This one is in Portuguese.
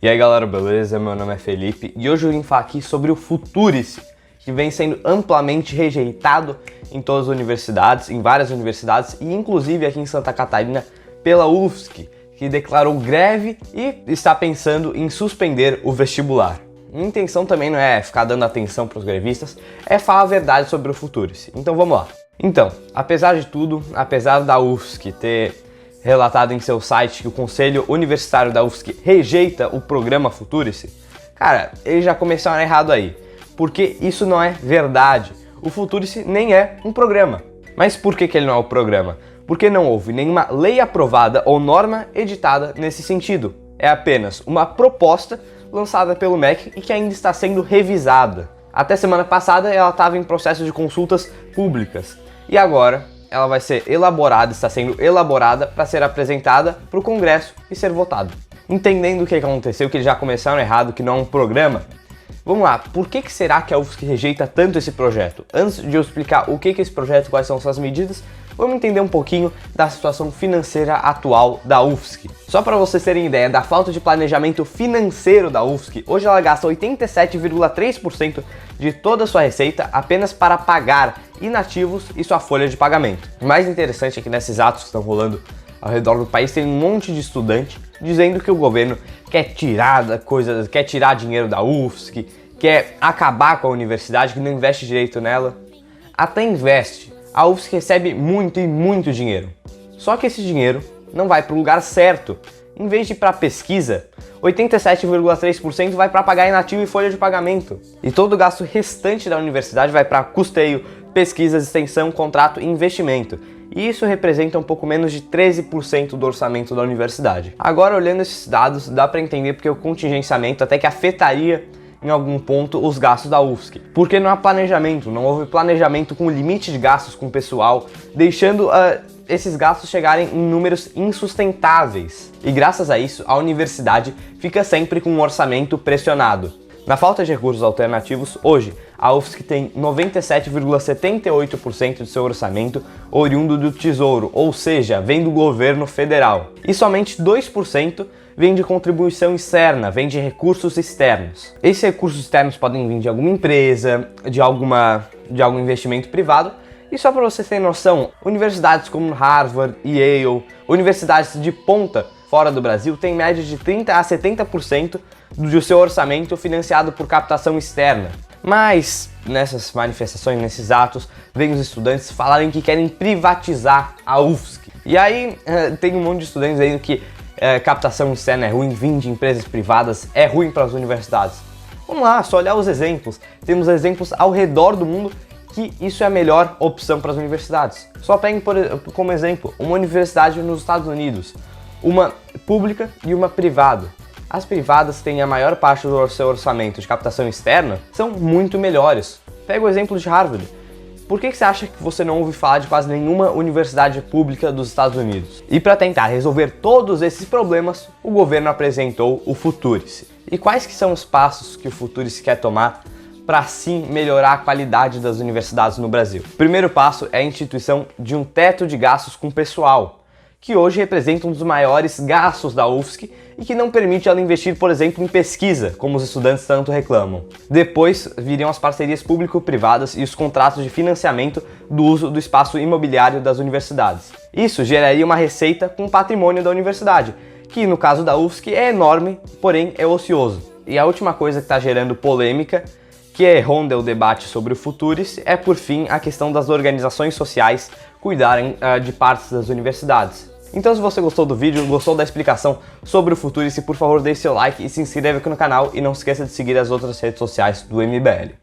E aí galera, beleza? Meu nome é Felipe e hoje eu vim falar aqui sobre o Futurice, que vem sendo amplamente rejeitado em todas as universidades, em várias universidades e inclusive aqui em Santa Catarina pela UFSC, que declarou greve e está pensando em suspender o vestibular. Minha intenção também não é ficar dando atenção para os grevistas, é falar a verdade sobre o Futurice. Então vamos lá. Então, apesar de tudo, apesar da UFSC ter relatado em seu site que o Conselho Universitário da UFSC rejeita o programa Futurice, cara, eles já começaram errado aí, porque isso não é verdade. O Futurice nem é um programa. Mas por que ele não é um programa? Porque não houve nenhuma lei aprovada ou norma editada nesse sentido. É apenas uma proposta lançada pelo MEC e que ainda está sendo revisada. Até semana passada ela estava em processo de consultas públicas e agora ela vai ser elaborada, está sendo elaborada para ser apresentada para o Congresso e ser votado. Entendendo o que aconteceu, que eles já começaram errado, que não é um programa, vamos lá, por que será que a UFSC rejeita tanto esse projeto? Antes de eu explicar o que é esse projeto, quais são suas medidas, vamos entender um pouquinho da situação financeira atual da UFSC. Só para vocês terem ideia da falta de planejamento financeiro da UFSC, hoje ela gasta 87,3% de toda a sua receita apenas para pagar inativos e sua folha de pagamento. O mais interessante é que nesses atos que estão rolando ao redor do país tem um monte de estudante dizendo que o governo quer tirar dinheiro da UFSC, quer acabar com a universidade, que não investe direito nela. Até investe. A UFSC recebe muito e muito dinheiro. Só que esse dinheiro não vai para o lugar certo. Em vez de ir para pesquisa, 87,3% vai para pagar inativo e folha de pagamento. E todo o gasto restante da universidade vai para custeio, pesquisas, extensão, contrato e investimento. E isso representa um pouco menos de 13% do orçamento da universidade. Agora, olhando esses dados, dá para entender porque o contingenciamento até que afetaria em algum ponto os gastos da UFSC. Porque não há planejamento, não houve planejamento com limite de gastos com o pessoal, deixando esses gastos chegarem em números insustentáveis. E graças a isso, a universidade fica sempre com um orçamento pressionado. Na falta de recursos alternativos, hoje, a UFSC tem 97,78% de seu orçamento oriundo do Tesouro, ou seja, vem do governo federal. E somente 2% vem de contribuição externa, vem de recursos externos. Esses recursos externos podem vir de alguma empresa, de algum investimento privado. E só para vocês terem noção, universidades como Harvard, Yale, universidades de ponta fora do Brasil têm média de 30% a 70% do seu orçamento financiado por captação externa. Mas nessas manifestações, nesses atos, vem os estudantes falarem que querem privatizar a UFSC. E aí tem um monte de estudantes dizendo que captação externa é ruim, vir de empresas privadas é ruim para as universidades. Vamos lá, só olhar os exemplos. Temos exemplos ao redor do mundo que isso é a melhor opção para as universidades. Só peguem como exemplo uma universidade nos Estados Unidos, uma pública e uma privada. As privadas têm a maior parte do seu orçamento de captação externa, são muito melhores. Pega o exemplo de Harvard. Por que você acha que você não ouve falar de quase nenhuma universidade pública dos Estados Unidos? E para tentar resolver todos esses problemas, o governo apresentou o Futurice. E quais que são os passos que o Futurice quer tomar para assim melhorar a qualidade das universidades no Brasil? O primeiro passo é a instituição de um teto de gastos com pessoal, que hoje representa um dos maiores gastos da UFSC e que não permite ela investir, por exemplo, em pesquisa, como os estudantes tanto reclamam. Depois viriam as parcerias público-privadas e os contratos de financiamento do uso do espaço imobiliário das universidades. Isso geraria uma receita com o patrimônio da universidade, que no caso da UFSC é enorme, porém é ocioso. E a última coisa que está gerando polêmica, que ronda o debate sobre o Futurice, é por fim a questão das organizações sociais cuidarem de partes das universidades. Então se você gostou do vídeo, gostou da explicação sobre o Futurice, por favor deixe seu like e se inscreva aqui no canal e não se esqueça de seguir as outras redes sociais do MBL.